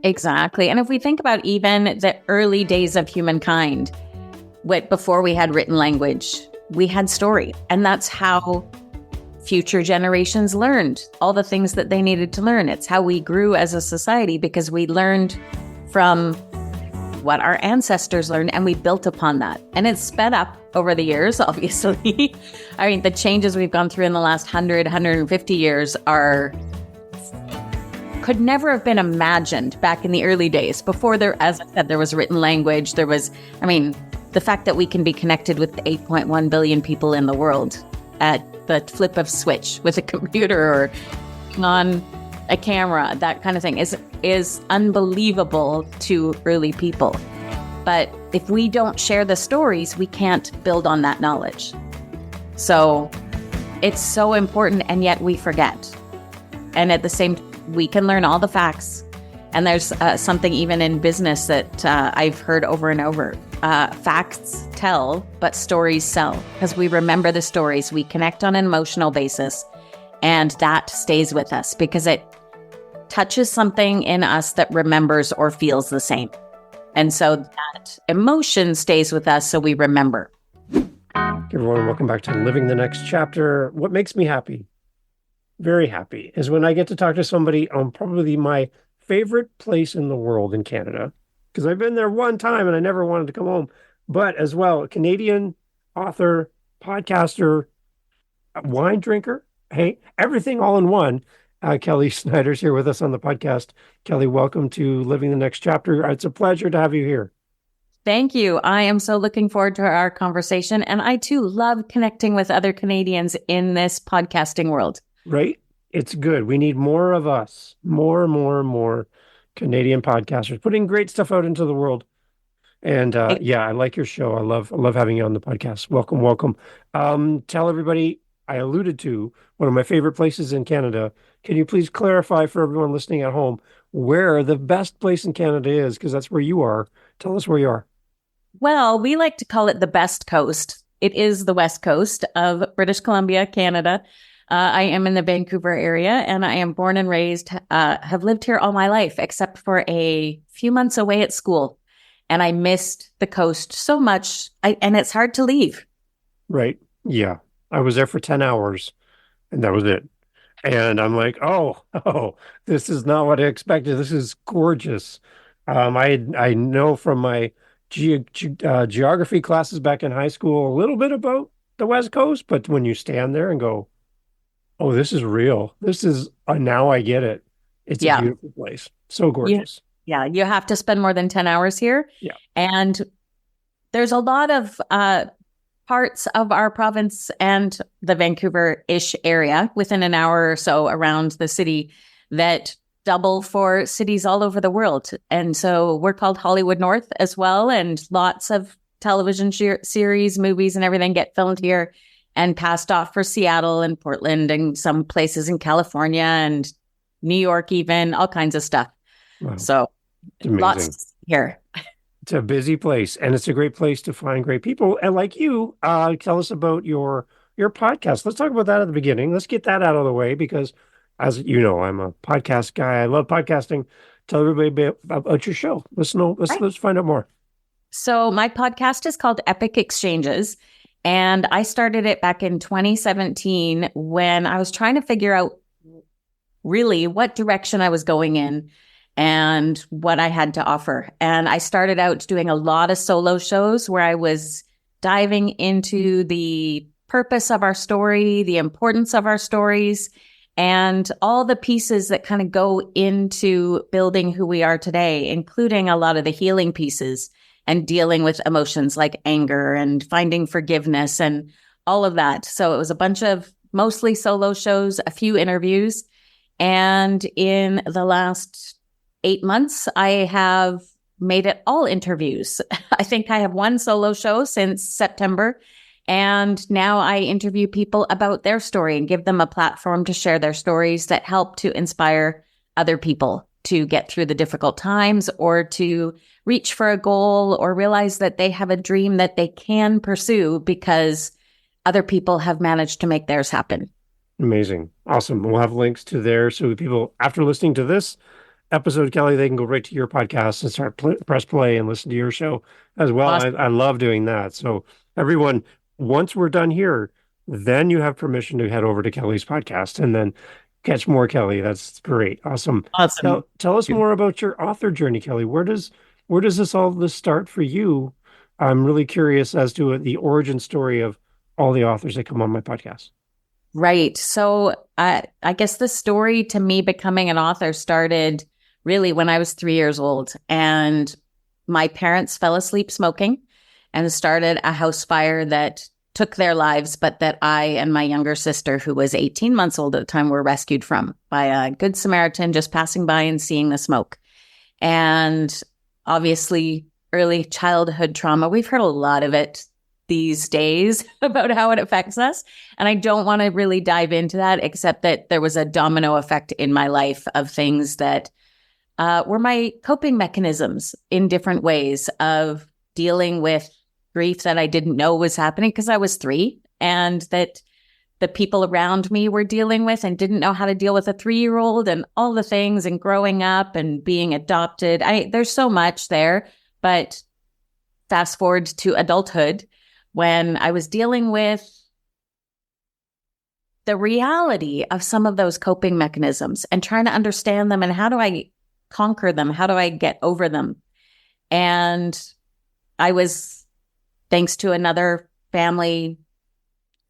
Exactly. And if we think about even the early days of humankind, before we had written language, we had story. And that's how future generations learned all the things that they needed to learn. It's how we grew as a society because we learned from what our ancestors learned and we built upon that. And it's sped up over the years, obviously. I mean, the changes we've gone through in the last 100, 150 years could never have been imagined back in the early days before as I said, there was written language. The fact that we can be connected with the 8.1 billion people in the world at the flip of switch with a computer or on a camera, that kind of thing is unbelievable to early people. But if we don't share the stories, we can't build on that knowledge. So it's so important, and yet we forget. And at the same time, we can learn all the facts. And there's something even in business that I've heard over and over. Facts tell, but stories sell. Because we remember the stories. We connect on an emotional basis. And that stays with us because it touches something in us that remembers or feels the same. And so that emotion stays with us, so we remember. Hey everyone, welcome back to Living the Next Chapter. What makes me happy, very happy, is when I get to talk to somebody on probably my favorite place in the world in Canada, because I've been there one time and I never wanted to come home, but as well, a Canadian author, podcaster, wine drinker, hey, everything all in one. Kelly Snider's here with us on the podcast. Kelly, welcome to Living the Next Chapter. It's a pleasure to have you here. Thank you. I am so looking forward to our conversation. And I too love connecting with other Canadians in this podcasting world. Right? It's good. We need more of us, more Canadian podcasters putting great stuff out into the world. And yeah, I like your show. I love having you on the podcast. Welcome. Tell everybody, I alluded to one of my favorite places in Canada. Can you please clarify for everyone listening at home where the best place in Canada is? Because that's where you are. Tell us where you are. Well, we like to call it the Best Coast. It is the West Coast of British Columbia, Canada. I am in the Vancouver area and I am born and raised, have lived here all my life, except for a few months away at school. And I missed the coast so much, and it's hard to leave. Right. Yeah. I was there for 10 hours and that was it. And I'm like, oh, this is not what I expected. This is gorgeous. I know from my geography classes back in high school a little bit about the West Coast, but when you stand there and go, oh, this is real. This is, now I get it. It's a beautiful place. So gorgeous. Yeah, you have to spend more than 10 hours here. Yeah. And there's a lot of parts of our province and the Vancouver-ish area within an hour or so around the city that double for cities all over the world. And so we're called Hollywood North as well. And lots of television series, movies and everything get filmed here and passed off for Seattle and Portland and some places in California and New York, even all kinds of stuff. Wow. So lots here. It's a busy place, and it's a great place to find great people. And like you, tell us about your podcast. Let's talk about that at the beginning. Let's get that out of the way, because as you know, I'm a podcast guy. I love podcasting. Tell everybody about your show. Let's find out more. So my podcast is called Epic Exchanges, and I started it back in 2017 when I was trying to figure out really what direction I was going in and what I had to offer. And I started out doing a lot of solo shows where I was diving into the purpose of our story, the importance of our stories, and all the pieces that kind of go into building who we are today, including a lot of the healing pieces and dealing with emotions like anger and finding forgiveness and all of that. So it was a bunch of mostly solo shows, a few interviews. And in the last 8 months, I have made it all interviews. I think I have one solo show since September. And now I interview people about their story and give them a platform to share their stories that help to inspire other people to get through the difficult times or to reach for a goal or realize that they have a dream that they can pursue because other people have managed to make theirs happen. Amazing. Awesome. We'll have links to there so people, after listening to this, episode, Kelly, they can go right to your podcast and press play and listen to your show as well. Awesome. I love doing that. So everyone, once we're done here, then you have permission to head over to Kelly's podcast and then catch more Kelly. That's great. Awesome. Awesome. Tell us more about your author journey, Kelly. Where does this start for you? I'm really curious as to the origin story of all the authors that come on my podcast. Right. So I guess the story to me becoming an author started really when I was 3 years old, and my parents fell asleep smoking and started a house fire that took their lives, but that I and my younger sister, who was 18 months old at the time, were rescued from by a good Samaritan just passing by and seeing the smoke. And obviously, early childhood trauma, we've heard a lot of it these days about how it affects us. And I don't want to really dive into that, except that there was a domino effect in my life of things that were my coping mechanisms in different ways of dealing with grief that I didn't know was happening because I was 3, and that the people around me were dealing with and didn't know how to deal with a 3-year-old and all the things, and growing up and being adopted. There's so much there, but fast forward to adulthood, when I was dealing with the reality of some of those coping mechanisms and trying to understand them, and how do I conquer them? How do I get over them? And I was, thanks to another family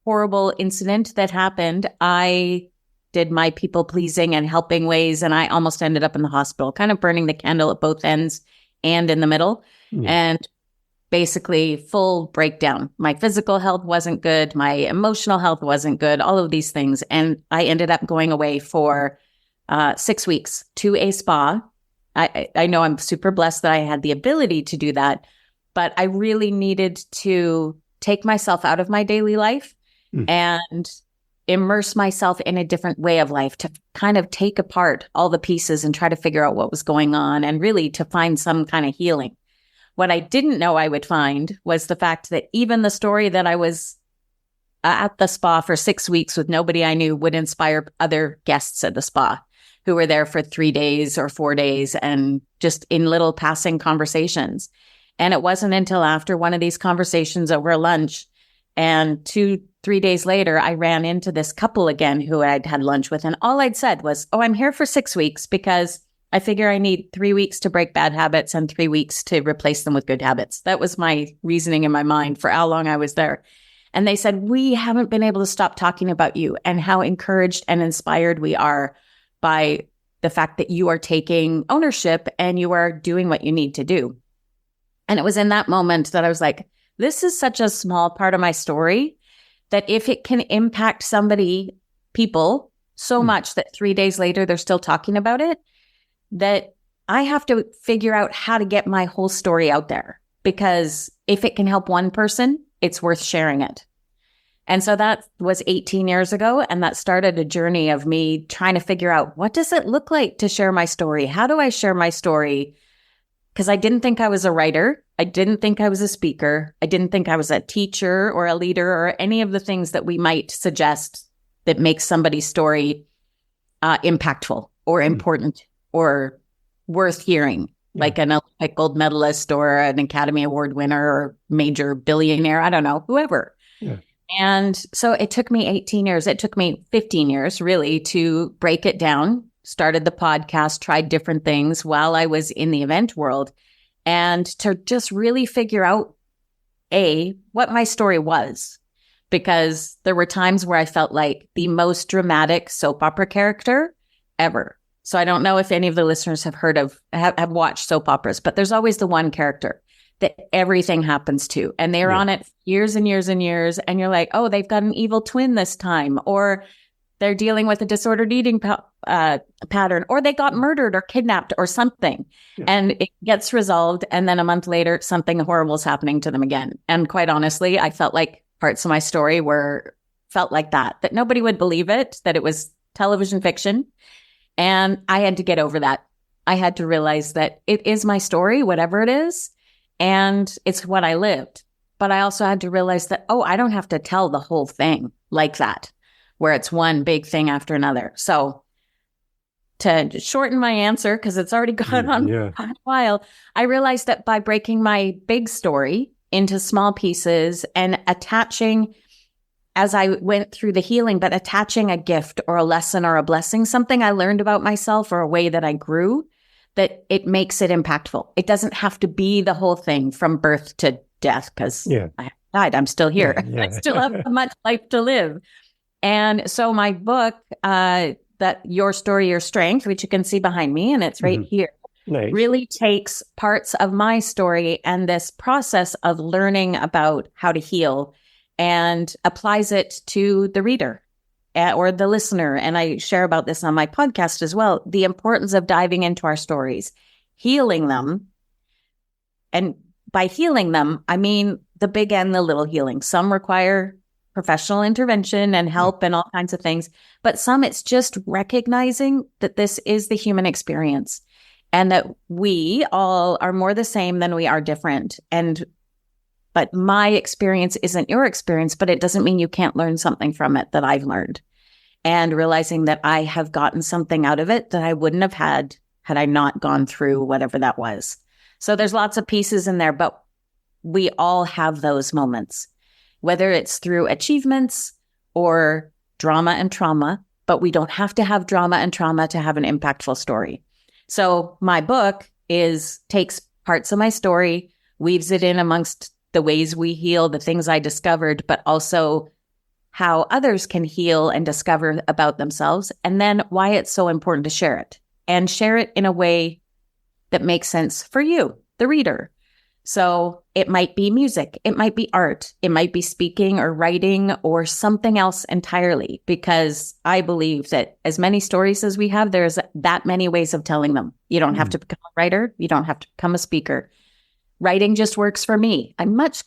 horrible incident that happened, I did my people pleasing and helping ways, and I almost ended up in the hospital, kind of burning the candle at both ends and in the middle. And basically full breakdown. My physical health wasn't good. My emotional health wasn't good. All of these things. And I ended up going away for 6 weeks to a spa. I know I'm super blessed that I had the ability to do that, but I really needed to take myself out of my daily life and immerse myself in a different way of life, to kind of take apart all the pieces and try to figure out what was going on, and really to find some kind of healing. What I didn't know I would find was the fact that even the story that I was at the spa for 6 weeks with nobody I knew would inspire other guests at the spa who were there for 3 days or 4 days, and just in little passing conversations. And it wasn't until after one of these conversations over lunch, and 2-3 days later, I ran into this couple again who I'd had lunch with. And all I'd said was, I'm here for 6 weeks because I figure I need 3 weeks to break bad habits and 3 weeks to replace them with good habits. That was my reasoning in my mind for how long I was there. And they said, we haven't been able to stop talking about you and how encouraged and inspired we are by the fact that you are taking ownership and you are doing what you need to do. And it was in that moment that I was like, this is such a small part of my story that if it can impact people so much that 3 days later they're still talking about it, that I have to figure out how to get my whole story out there, because if it can help one person, it's worth sharing it. And so that was 18 years ago. And that started a journey of me trying to figure out, what does it look like to share my story? How do I share my story? Because I didn't think I was a writer. I didn't think I was a speaker. I didn't think I was a teacher or a leader or any of the things that we might suggest that makes somebody's story impactful or important or worth hearing, like an Olympic gold medalist or an Academy Award winner or major billionaire, I don't know, whoever. Yeah. And so it took me 18 years. It took me 15 years, really, to break it down. Started the podcast, tried different things while I was in the event world, and to just really figure out, what my story was. Because there were times where I felt like the most dramatic soap opera character ever. So I don't know if any of the listeners have watched soap operas, but there's always the one character that everything happens to. And they're on it years and years and years. And you're like, they've got an evil twin this time. Or they're dealing with a disordered eating pattern. Or they got murdered or kidnapped or something. Yeah. And it gets resolved. And then a month later, something horrible is happening to them again. And quite honestly, I felt like parts of my story felt like that nobody would believe it, that it was television fiction. And I had to get over that. I had to realize that it is my story, whatever it is, and it's what I lived. But I also had to realize that, I don't have to tell the whole thing like that, where it's one big thing after another. So to shorten my answer, because it's already gone on for a while, I realized that by breaking my big story into small pieces and attaching, as I went through the healing, but attaching a gift or a lesson or a blessing, something I learned about myself or a way that I grew, that it makes it impactful. It doesn't have to be the whole thing from birth to death, because I died. I'm still here. I still have much life to live. And so my book, that Your Story, Your Strength, which you can see behind me, and it's right here, really takes parts of my story and this process of learning about how to heal and applies it to the reader or the listener. And I share about this on my podcast as well, the importance of diving into our stories, healing them. And by healing them, I mean the big and the little healing. Some require professional intervention and help and all kinds of things. But some, it's just recognizing that this is the human experience and that we all are more the same than we are different. But my experience isn't your experience, but it doesn't mean you can't learn something from it that I've learned. And realizing that I have gotten something out of it that I wouldn't have had I not gone through whatever that was. So there's lots of pieces in there, but we all have those moments, whether it's through achievements or drama and trauma, but we don't have to have drama and trauma to have an impactful story. So my book takes parts of my story, weaves it in amongst the ways we heal, the things I discovered, but also how others can heal and discover about themselves, and then why it's so important to share it, and share it in a way that makes sense for you, the reader. So it might be music, it might be art, it might be speaking or writing or something else entirely, because I believe that as many stories as we have, there's that many ways of telling them. You don't have to become a writer. You don't have to become a speaker. Writing just works for me. I'm much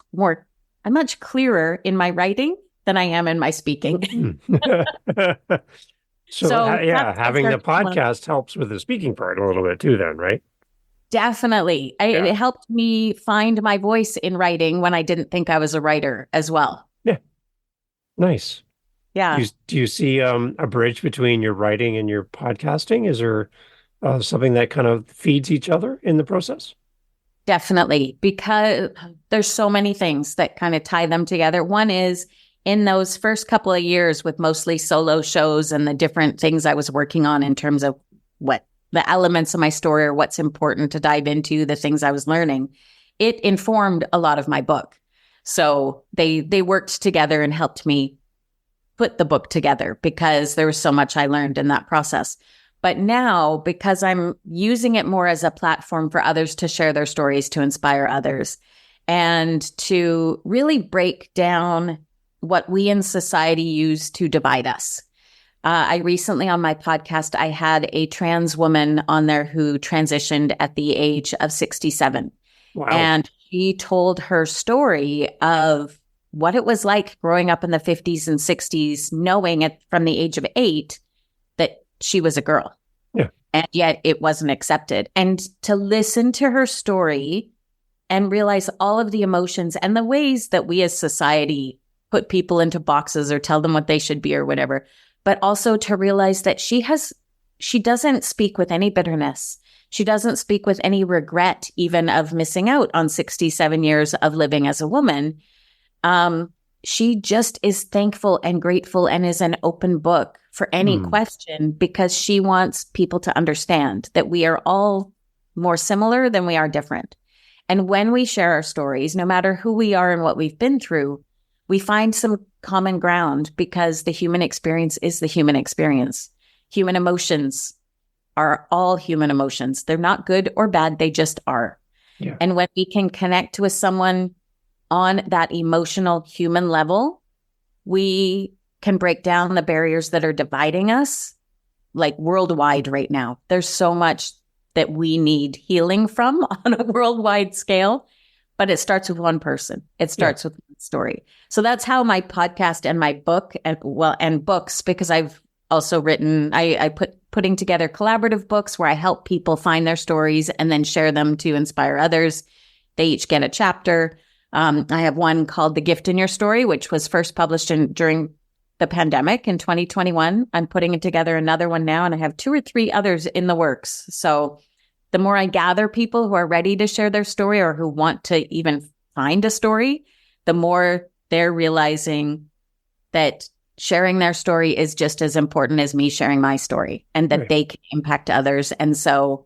clearer in my writing than I am in my speaking. So having the podcast helps with the speaking part a little bit too then, right? Definitely. It helped me find my voice in writing when I didn't think I was a writer as well. Yeah. Nice. Yeah. Do you see a bridge between your writing and your podcasting? Is there something that kind of feeds each other in the process? Definitely, because there's so many things that kind of tie them together. One is in those first couple of years with mostly solo shows and the different things I was working on in terms of what the elements of my story or what's important to dive into, the things I was learning, it informed a lot of my book. So they worked together and helped me put the book together because there was so much I learned in that process. But now, because I'm using it more as a platform for others to share their stories, to inspire others, and to really break down what we in society use to divide us. I recently on my podcast, I had a trans woman on there who transitioned at the age of 67. Wow. And she told her story of what it was like growing up in the 50s and 60s, knowing it from the age of 8 that she was a girl. Yeah. And yet it wasn't accepted. And to listen to her story and realize all of the emotions and the ways that we as society put people into boxes or tell them what they should be or whatever, but also to realize that she doesn't speak with any bitterness. She doesn't speak with any regret, even of missing out on 67 years of living as a woman. She just is thankful and grateful and is an open book for any question, because she wants people to understand that we are all more similar than we are different. And when we share our stories, no matter who we are and what we've been through, we find some common ground, because the human experience is the human experience. Human emotions are all human emotions. They're not good or bad. They just are. Yeah. And when we can connect with someone on that emotional human level, we can break down the barriers that are dividing us, like worldwide right now. There's so much that we need healing from on a worldwide scale, but it starts with one person. It starts with one story. So that's how my podcast and my book and books, because I've also written, putting together collaborative books where I help people find their stories and then share them to inspire others. They each get a chapter. I have one called The Gift in Your Story, which was first published during the pandemic in 2021. I'm putting together another one now, and I have 2 or 3 others in the works. So the more I gather people who are ready to share their story or who want to even find a story, the more they're realizing that sharing their story is just as important as me sharing my story, and that they can impact others. And so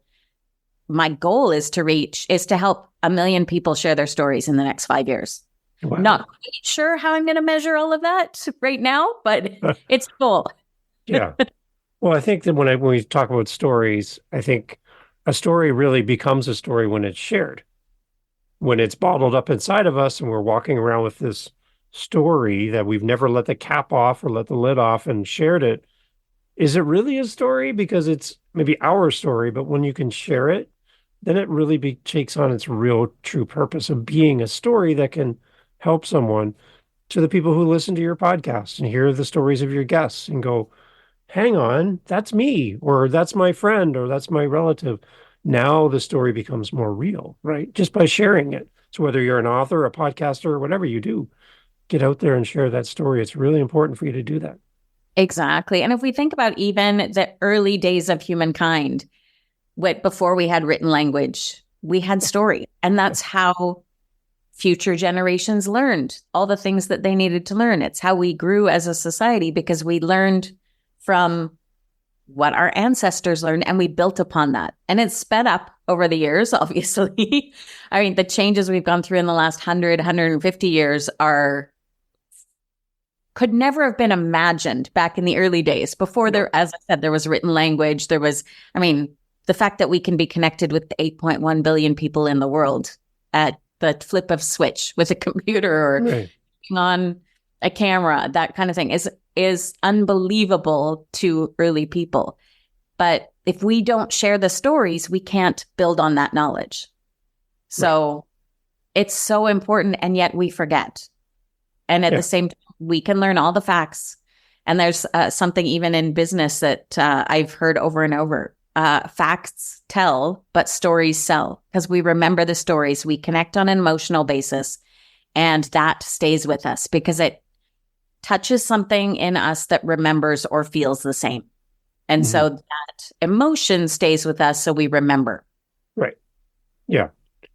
my goal is to help 1 million people share their stories in the next 5 years. Wow. Not quite sure how I'm going to measure all of that right now, but it's cool. Yeah. Well, I think that when we talk about stories, I think a story really becomes a story when it's shared. When it's bottled up inside of us and we're walking around with this story that we've never let the cap off or let the lid off and shared it, is it really a story? Because it's maybe our story, but when you can share it, then it really takes on its real true purpose of being a story that can help someone. To the people who listen to your podcast and hear the stories of your guests and go, hang on, that's me, or that's my friend, or that's my relative. Now the story becomes more real, right? Just by sharing it. So whether you're an author, a podcaster, or whatever you do, get out there and share that story. It's really important for you to do that. Exactly. And if we think about even the early days of humankind, before we had written language, we had story. And that's how future generations learned all the things that they needed to learn. It's how we grew as a society, because we learned from what our ancestors learned and we built upon that. And it's sped up over the years, obviously. I mean, the changes we've gone through in the last 100, 150 years could never have been imagined back in the early days. Before as I said, there was written language. The fact that we can be connected with the 8.1 billion people in the world at the flip of switch with a computer or on a camera, that kind of thing is unbelievable to early people. But if we don't share the stories, we can't build on that knowledge. So it's so important, and yet we forget. And at the same time, we can learn all the facts. And there's something even in business that I've heard over and over. Facts tell, but stories sell, because we remember the stories. We connect on an emotional basis, and that stays with us because it touches something in us that remembers or feels the same. And so that emotion stays with us, so we remember. Right. Yeah.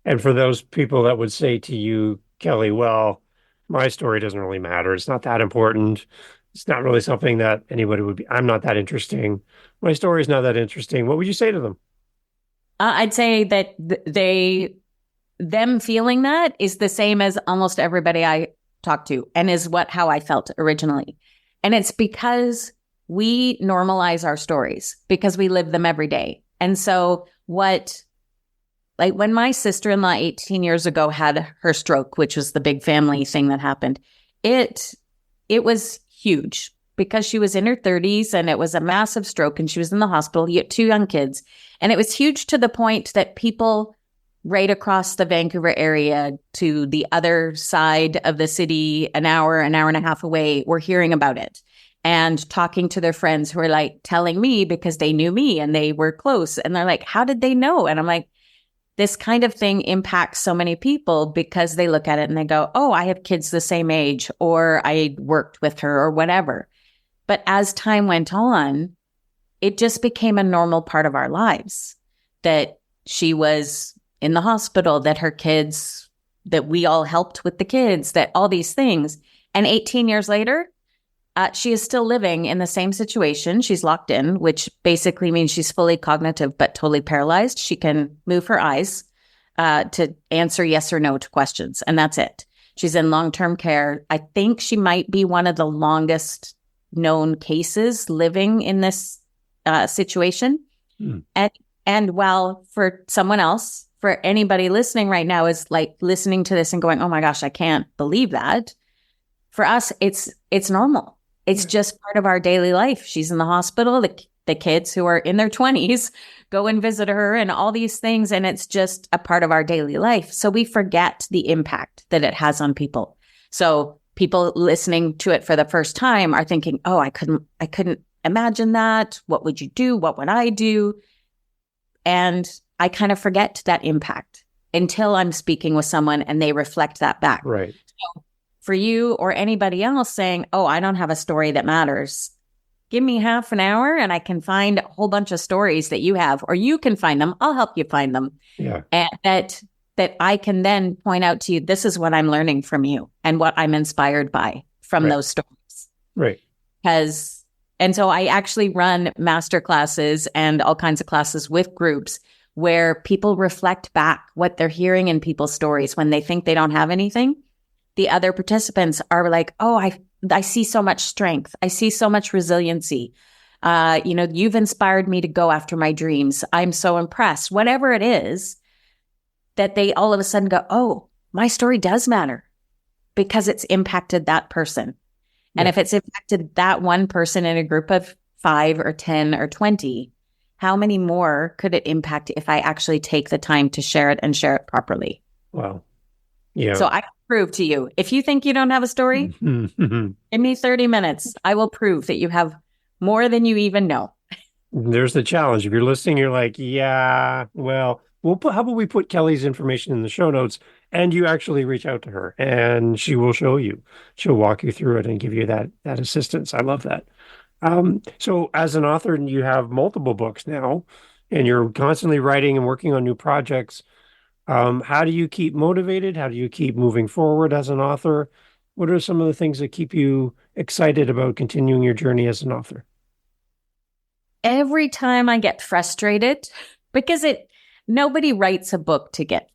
And for those people that would say to you, Kelly, well, my story doesn't really matter. It's not that important. It's not really something that anybody would be. I'm not that interesting. My story is not that interesting. What would you say to them? I'd say that them feeling that is the same as almost everybody I talk to, and is how I felt originally. And it's because we normalize our stories because we live them every day. And so when my sister-in-law 18 years ago had her stroke, which was the big family thing that happened, it was huge because she was in her 30s and it was a massive stroke and she was in the hospital. You had 2 young kids. And it was huge to the point that people right across the Vancouver area to the other side of the city, an hour and a half away, were hearing about it and talking to their friends who were like telling me because they knew me and they were close. And they're like, how did they know? And I'm like, this kind of thing impacts so many people because they look at it and they go, oh, I have kids the same age, or I worked with her or whatever. But as time went on, it just became a normal part of our lives that she was in the hospital, that her kids, that we all helped with the kids, that all these things. And 18 years later, she is still living in the same situation. She's locked in, which basically means she's fully cognitive but totally paralyzed. She can move her eyes to answer yes or no to questions, and that's it. She's in long-term care. I think she might be one of the longest known cases living in this situation. And while for someone else, for anybody listening right now is like listening to this and going, oh my gosh, I can't believe that. For us, it's normal. It's just part of our daily life. She's in the hospital. The kids who are in their 20s go and visit her and all these things. And it's just a part of our daily life. So we forget the impact that it has on people. So people listening to it for the first time are thinking, oh, I couldn't imagine that. What would you do? What would I do? And I kind of forget that impact until I'm speaking with someone and they reflect that back. Right. So for you or anybody else saying, oh, I don't have a story that matters. Give me half an hour and I can find a whole bunch of stories that you have, or you can find them. I'll help you find them. Yeah. And that I can then point out to you, this is what I'm learning from you and what I'm inspired by from those stories. Right. And so I actually run master classes and all kinds of classes with groups where people reflect back what they're hearing in people's stories when they think they don't have anything. The other participants are like, oh, I see so much strength. I see so much resiliency. You've inspired me to go after my dreams. I'm so impressed. Whatever it is, that they all of a sudden go, oh, my story does matter because it's impacted that person. And if it's impacted that one person in a group of 5 or 10 or 20, how many more could it impact if I actually take the time to share it and share it properly? Wow. Yeah. So I can prove to you, if you think you don't have a story, give me 30 minutes. I will prove that you have more than you even know. There's the challenge. If you're listening, you're like, yeah, well, how about we put Kelly's information in the show notes and you actually reach out to her and she will show you. She'll walk you through it and give you that assistance. I love that. So as an author, you have multiple books now and you're constantly writing and working on new projects. How do you keep motivated? How do you keep moving forward as an author? What are some of the things that keep you excited about continuing your journey as an author? Every time I get frustrated, because nobody writes a book to get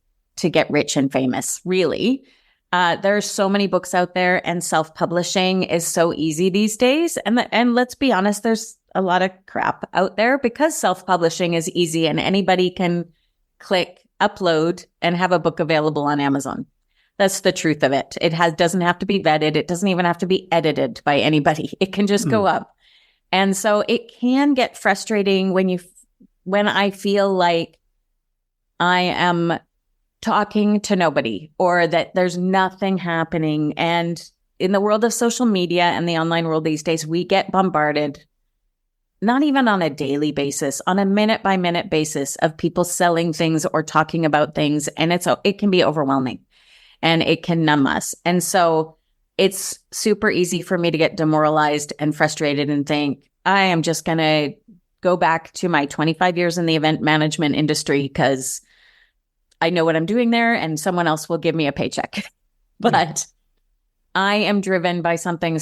rich and famous, really. There are so many books out there and self-publishing is so easy these days. And let's be honest, there's a lot of crap out there because self-publishing is easy and anybody can click upload and have a book available on Amazon. That's the truth of it. It doesn't have to be vetted. It doesn't even have to be edited by anybody. It can just go up. And so it can get frustrating when I feel like I am talking to nobody or that there's nothing happening. And in the world of social media and the online world these days, we get bombarded, not even on a daily basis, on a minute by minute basis of people selling things or talking about things. And it can be overwhelming and it can numb us. And so it's super easy for me to get demoralized and frustrated and think, I am just going to go back to my 25 years in the event management industry because I know what I'm doing there and someone else will give me a paycheck. But I am driven by something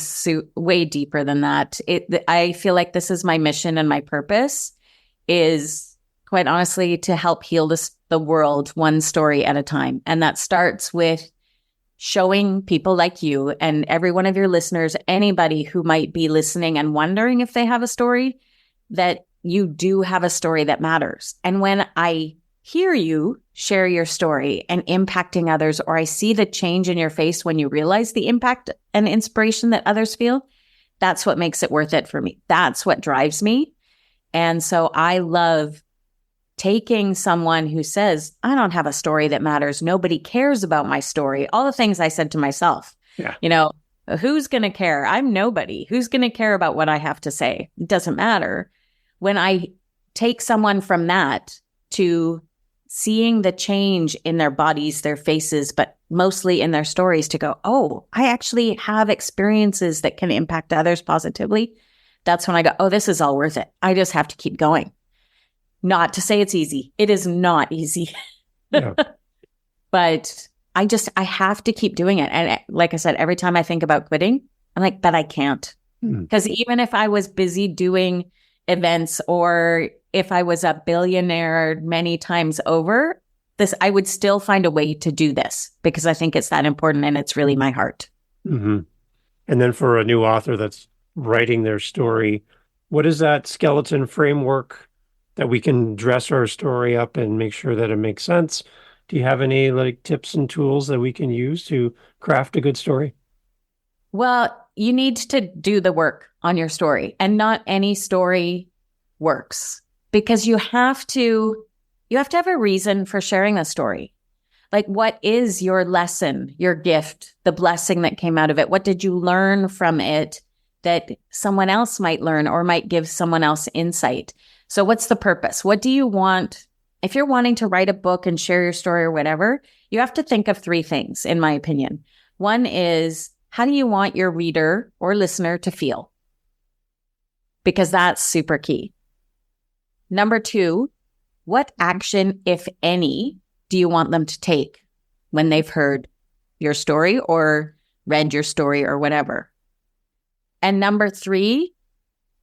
way deeper than that. I feel like this is my mission and my purpose is quite honestly to help heal the world one story at a time. And that starts with showing people like you and every one of your listeners, anybody who might be listening and wondering if they have a story, that you do have a story that matters. And when I hear you share your story and impacting others, or I see the change in your face when you realize the impact and inspiration that others feel, that's what makes it worth it for me. That's what drives me. And so I love taking someone who says, I don't have a story that matters. Nobody cares about my story. All the things I said to myself, who's going to care? I'm nobody. Who's going to care about what I have to say? It doesn't matter. When I take someone from that to seeing the change in their bodies, their faces, but mostly in their stories to go, oh, I actually have experiences that can impact others positively. That's when I go, oh, this is all worth it. I just have to keep going. Not to say it's easy. It is not easy. Yeah. But I have to keep doing it. And like I said, every time I think about quitting, I'm like, but I can't. Because even if I was busy doing events or if I was a billionaire many times over, I would still find a way to do this because I think it's that important and it's really my heart. Mm-hmm. And then for a new author that's writing their story, what is that skeleton framework that we can dress our story up and make sure that it makes sense? Do you have any tips and tools that we can use to craft a good story? Well, you need to do the work on your story, and not any story works because you have to have a reason for sharing a story. Like, what is your lesson, your gift, the blessing that came out of it? What did you learn from it that someone else might learn or might give someone else insight? So what's the purpose? What do you want? If you're wanting to write a book and share your story or whatever, you have to think of 3 things, in my opinion. One is, how do you want your reader or listener to feel? Because that's super key. Number 2, what action, if any, do you want them to take when they've heard your story or read your story or whatever? And number 3,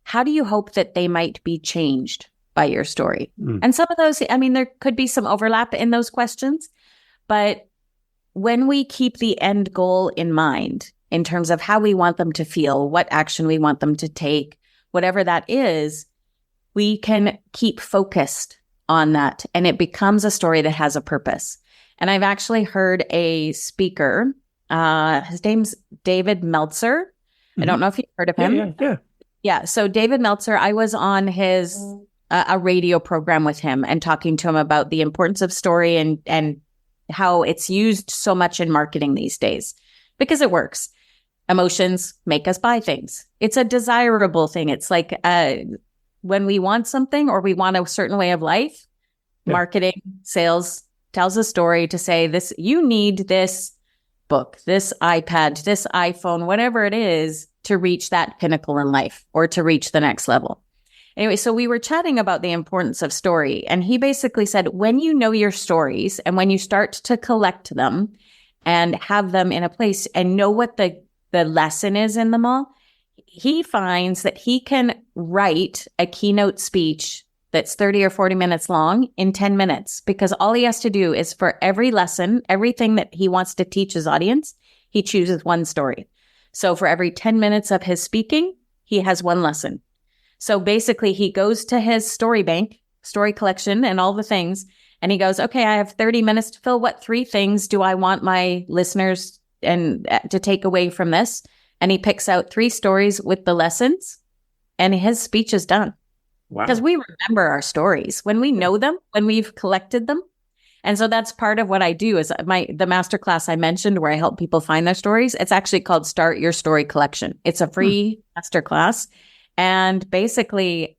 how do you hope that they might be changed by your story? And some of those, I mean, there could be some overlap in those questions, but when we keep the end goal in mind in terms of how we want them to feel, what action we want them to take, whatever that is, we can keep focused on that, and it becomes a story that has a purpose. And I've actually heard a speaker, his name's David Meltzer. I don't know if you've heard of him. Yeah. So David Meltzer, I was on his a radio program with him and talking to him about the importance of story and how it's used so much in marketing these days because it works. Emotions make us buy things. It's a desirable thing. It's like when we want something or we want a certain way of life, marketing, sales tells a story to say this, you need this book, this iPad, this iPhone, whatever it is to reach that pinnacle in life or to reach the next level. Anyway, so we were chatting about the importance of story. And he basically said, when you know your stories and when you start to collect them and have them in a place and know what the lesson is in them all, he finds that he can write a keynote speech that's 30 or 40 minutes long in 10 minutes, because all he has to do is for every lesson, everything that he wants to teach his audience, he chooses one story. So for every 10 minutes of his speaking, he has one lesson. So basically he goes to his story bank, story collection and all the things, and he goes, okay, I have 30 minutes to fill. What 3 things do I want my listeners and to take away from this? And he picks out 3 stories with the lessons, and his speech is done. Wow. Because we remember our stories when we know them, when we've collected them. And so that's part of what I do is the masterclass I mentioned where I help people find their stories. It's actually called Start Your Story Collection. It's a free masterclass. And basically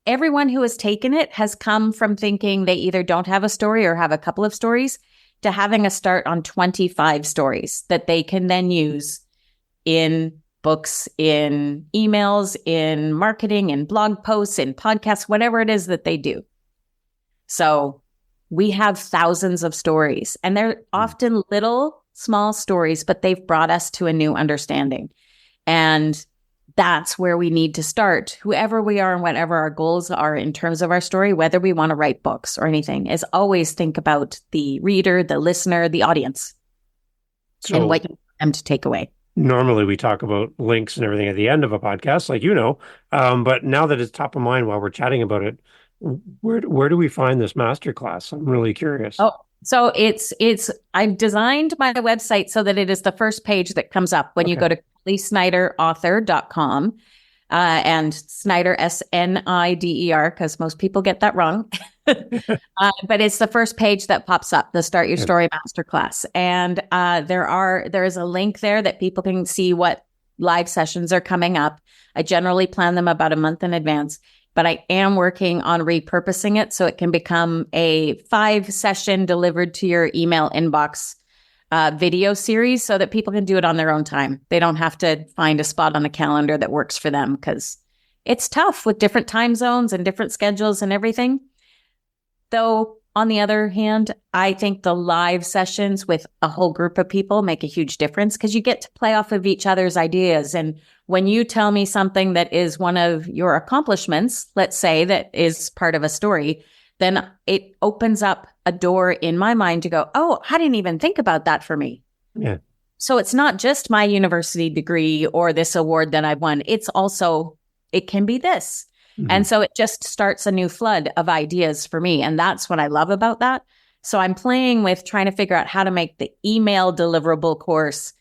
everyone who has taken it has come from thinking they either don't have a story or have a couple of stories to having a start on 25 stories that they can then use in books, in emails, in marketing, in blog posts, in podcasts, whatever it is that they do. So we have thousands of stories, and they're often little, small stories, but they've brought us to a new understanding. And that's where we need to start. Whoever we are and whatever our goals are in terms of our story, whether we want to write books or anything, is always think about the reader, the listener, the audience, and what you want them to take away. Normally we talk about links and everything at the end of a podcast, like, but now that it's top of mind while we're chatting about it, where do we find this masterclass? I'm really curious. Oh, so I've designed my website so that it is the first page that comes up when you go to sniderauthor.com, and Snider, Snider, because most people get that wrong. But it's the first page that pops up, the Start Your Story Masterclass. And there is a link there that people can see what live sessions are coming up. I generally plan them about a month in advance, but I am working on repurposing it so it can become a 5-session delivered to your email inbox video series so that people can do it on their own time. They don't have to find a spot on the calendar that works for them, because it's tough with different time zones and different schedules and everything. Though, on the other hand, I think the live sessions with a whole group of people make a huge difference because you get to play off of each other's ideas. And when you tell me something that is one of your accomplishments, let's say that is part of a story, then it opens up a door in my mind to go, oh, I didn't even think about that for me. Yeah. So it's not just my university degree or this award that I won. It's also, it can be this. Mm-hmm. And so it just starts a new flood of ideas for me. And that's what I love about that. So I'm playing with trying to figure out how to make the email deliverable course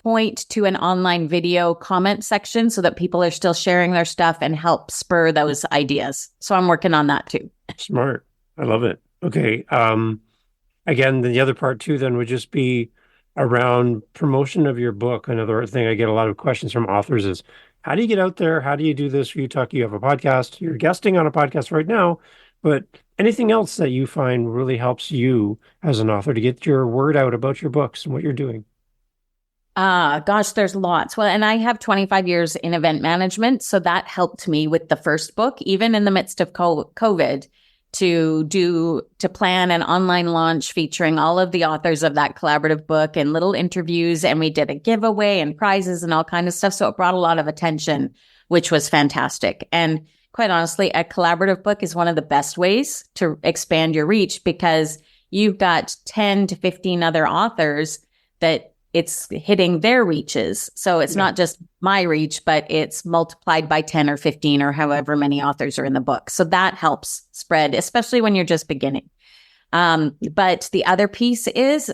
point to an online video comment section so that people are still sharing their stuff and help spur those ideas. So I'm working on that too. Smart. I love it. Okay. Again, the other part too then would just be around promotion of your book. Another thing I get a lot of questions from authors is, how do you get out there? How do you do this? You have a podcast, you're guesting on a podcast right now, but anything else that you find really helps you as an author to get your word out about your books and what you're doing? Gosh, there's lots. Well, and I have 25 years in event management. So that helped me with the first book, even in the midst of COVID, to plan an online launch featuring all of the authors of that collaborative book and little interviews. And we did a giveaway and prizes and all kind of stuff. So it brought a lot of attention, which was fantastic. And quite honestly, a collaborative book is one of the best ways to expand your reach because you've got 10 to 15 other authors that it's hitting their reaches. So it's not just my reach, but it's multiplied by 10 or 15 or however many authors are in the book. So that helps spread, especially when you're just beginning. But the other piece is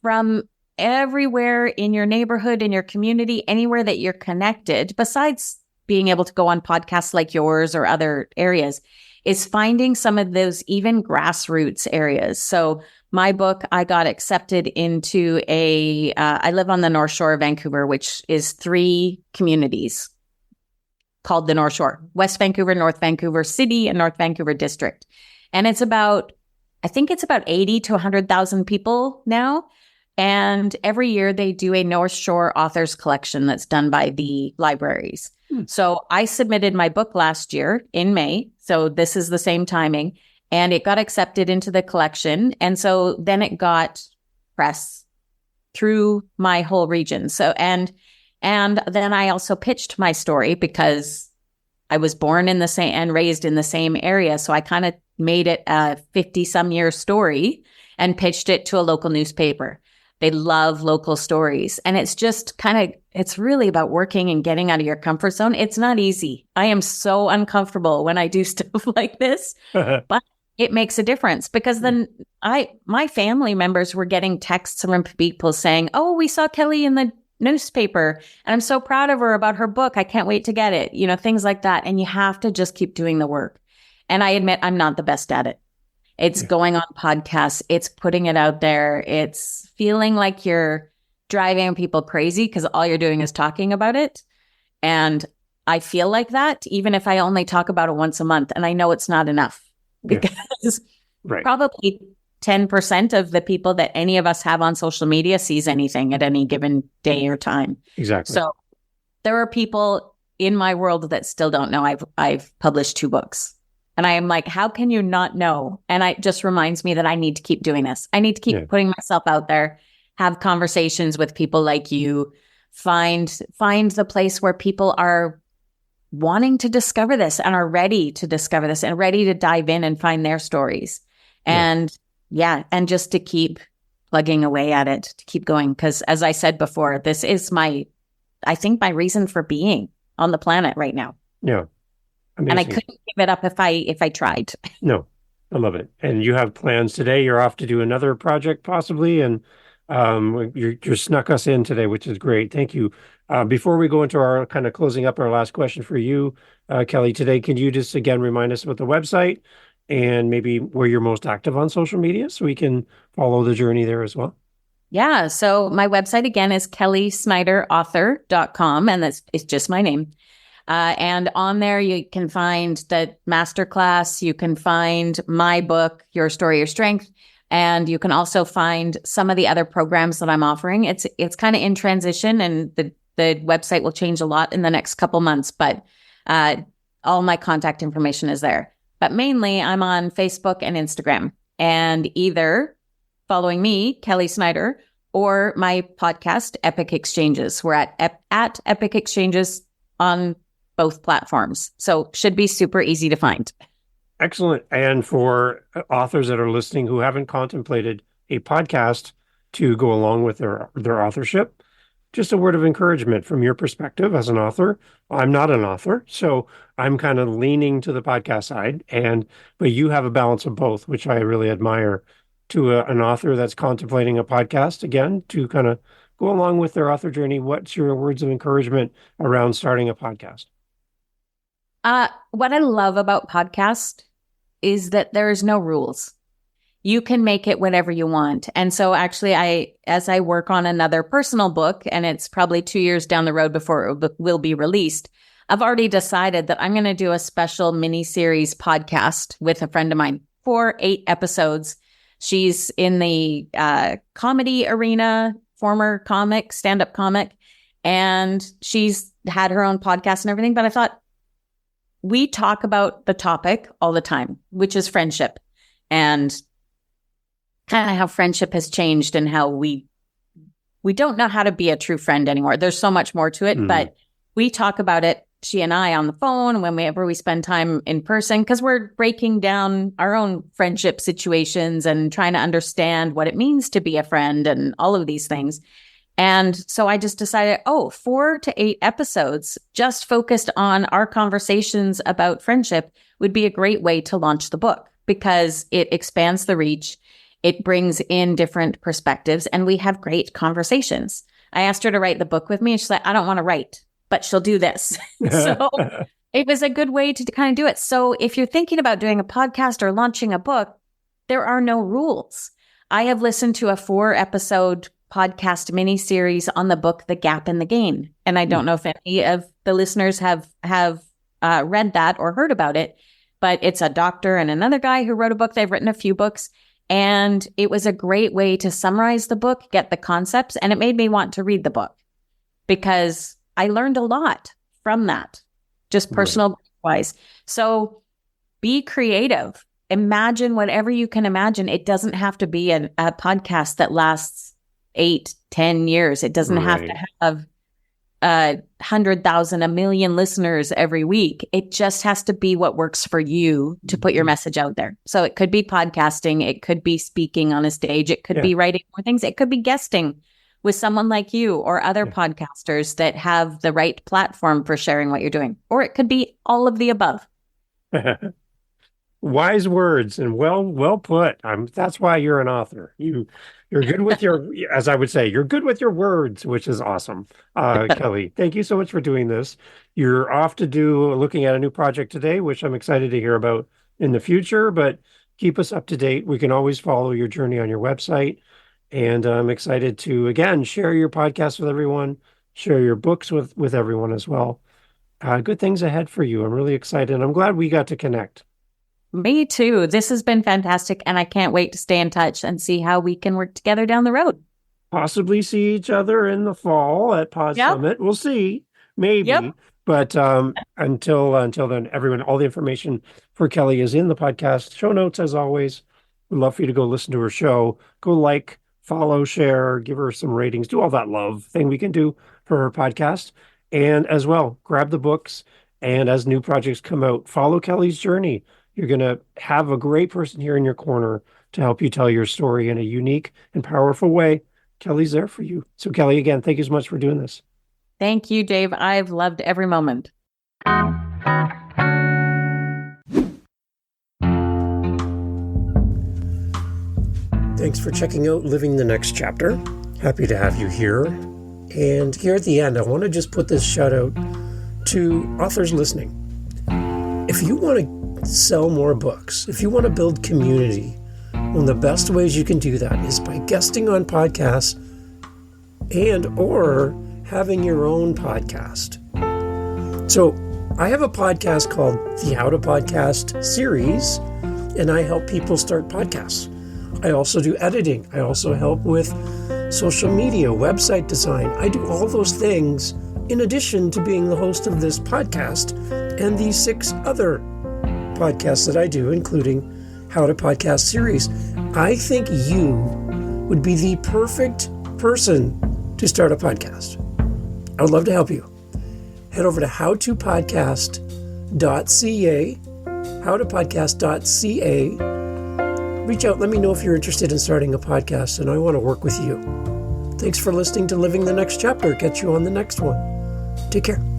from everywhere in your neighborhood, in your community, anywhere that you're connected, besides being able to go on podcasts like yours or other areas, is finding some of those even grassroots areas. So my book, I got accepted into I live on the North Shore of Vancouver, which is 3 communities called the North Shore: West Vancouver, North Vancouver City, and North Vancouver District. And I think it's about 80 to 100,000 people now. And every year they do a North Shore authors collection that's done by the libraries. So I submitted my book last year in May. So this is the same timing. And it got accepted into the collection. And so then it got press through my whole region. So, and then I also pitched my story because I was born in the same and raised in the same area. So I kind of made it a 50-some-year story and pitched it to a local newspaper. They love local stories. And it's just it's really about working and getting out of your comfort zone. It's not easy. I am so uncomfortable when I do stuff like this, but it makes a difference because then my family members were getting texts from people saying, "Oh, we saw Kelly in the newspaper and I'm so proud of her about her book. I can't wait to get it." Things like that. And you have to just keep doing the work. And I admit I'm not the best at it. It's going on podcasts. It's putting it out there. It's feeling like you're driving people crazy because all you're doing is talking about it. And I feel like that even if I only talk about it once a month. And I know it's not enough because probably 10% of the people that any of us have on social media sees anything at any given day or time. Exactly. So there are people in my world that still don't know I've published 2 books. And I am like, how can you not know? And it just reminds me that I need to keep doing this. I need to keep putting myself out there, have conversations with people like you, find the place where people are wanting to discover this and are ready to discover this and ready to dive in and find their stories. And and just to keep plugging away at it, to keep going. Because as I said before, this is my reason for being on the planet right now. Yeah. Amazing. And I couldn't give it up if I tried. No, I love it. And you have plans today. You're off to do another project possibly. And you're snuck us in today, which is great. Thank you. Before we go into our kind of closing up, our last question for you, Kelly, today, can you just again remind us about the website and maybe where you're most active on social media so we can follow the journey there as well? Yeah. So my website again is kellysniderauthor.com, and it's just my name. And on there, you can find the masterclass. You can find my book, Your Story, Your Strength. And you can also find some of the other programs that I'm offering. It's kind of in transition, and the website will change a lot in the next couple months, but all my contact information is there. But mainly I'm on Facebook and Instagram, and either following me, Kelly Snider, or my podcast, Epic Exchanges. We're at Epic Exchanges on both platforms. So should be super easy to find. Excellent. And for authors that are listening who haven't contemplated a podcast to go along with their authorship, just a word of encouragement from your perspective as an author. I'm not an author, so I'm kind of leaning to the podcast side, but you have a balance of both, which I really admire. To an author that's contemplating a podcast, again, to kind of go along with their author journey, what's your words of encouragement around starting a podcast? What I love about podcast is that there is no rules. You can make it whatever you want. And so actually, as I work on another personal book, and it's probably 2 years down the road before it will be released, I've already decided that I'm going to do a special mini-series podcast with a friend of mine for 8 episodes. She's in the comedy arena former comic, stand-up comic, and she's had her own podcast and everything. But I thought, we talk about the topic all the time, which is friendship, and kind of how friendship has changed and how we don't know how to be a true friend anymore. There's so much more to it, but we talk about it, she and I, on the phone, whenever we spend time in person, because we're breaking down our own friendship situations and trying to understand what it means to be a friend and all of these things. And so I just decided, 4 to 8 episodes just focused on our conversations about friendship would be a great way to launch the book, because it expands the reach. It brings in different perspectives, and we have great conversations. I asked her to write the book with me, and she's like, I don't want to write, but she'll do this. So it was a good way to kind of do it. So if you're thinking about doing a podcast or launching a book, there are no rules. I have listened to a 4-episode podcast mini-series on the book, The Gap in the Gain. And I don't know if any of the listeners have read that or heard about it, but it's a doctor and another guy who wrote a book. They've written a few books, and it was a great way to summarize the book, get the concepts, and it made me want to read the book because I learned a lot from that, just personal wise. So be creative. Imagine whatever you can imagine. It doesn't have to be a podcast that lasts 8-10 years. It doesn't have to have 100,000, 1 million listeners every week. It just has to be what works for you to put your message out there. So it could be podcasting. It could be speaking on a stage. It could be writing more things. It could be guesting with someone like you or other podcasters that have the right platform for sharing what you're doing. Or it could be all of the above. Wise words and well put. That's why you're an author. You're good with your, as I would say, you're good with your words, which is awesome. Kelly, thank you so much for doing this. You're off to looking at a new project today, which I'm excited to hear about in the future, but keep us up to date. We can always follow your journey on your website. And I'm excited to, again, share your podcast with everyone, share your books with everyone as well. Good things ahead for you. I'm really excited. I'm glad we got to connect. Me too. This has been fantastic, and I can't wait to stay in touch and see how we can work together down the road. Possibly see each other in the fall at Pod Summit. We'll see. Maybe. But until then, everyone, all the information for Kelly is in the podcast show notes, as always. We'd love for you to go listen to her show. Go like, follow, share, give her some ratings, do all that love thing we can do for her podcast. And as well, grab the books. And as new projects come out, follow Kelly's journey. You're going to have a great person here in your corner to help you tell your story in a unique and powerful way. Kelly's there for you. So Kelly, again, thank you so much for doing this. Thank you, Dave. I've loved every moment. Thanks for checking out Living the Next Chapter. Happy to have you here. And here at the end, I want to just put this shout out to authors listening. If you want to sell more books, if you want to build community, one of the best ways you can do that is by guesting on podcasts and or having your own podcast. So I have a podcast called the How to Podcast series, and I help people start podcasts. I also do editing. I also help with social media, website design. I do all those things in addition to being the host of this podcast and the 6 other podcasts that I do, including How to Podcast series. I think you would be the perfect person to start a podcast. I would love to help you. Head over to howtopodcast.ca, howtopodcast.ca. Reach out, let me know if you're interested in starting a podcast, and I want to work with you. Thanks for listening to Living the Next Chapter. Catch you on the next one. Take care.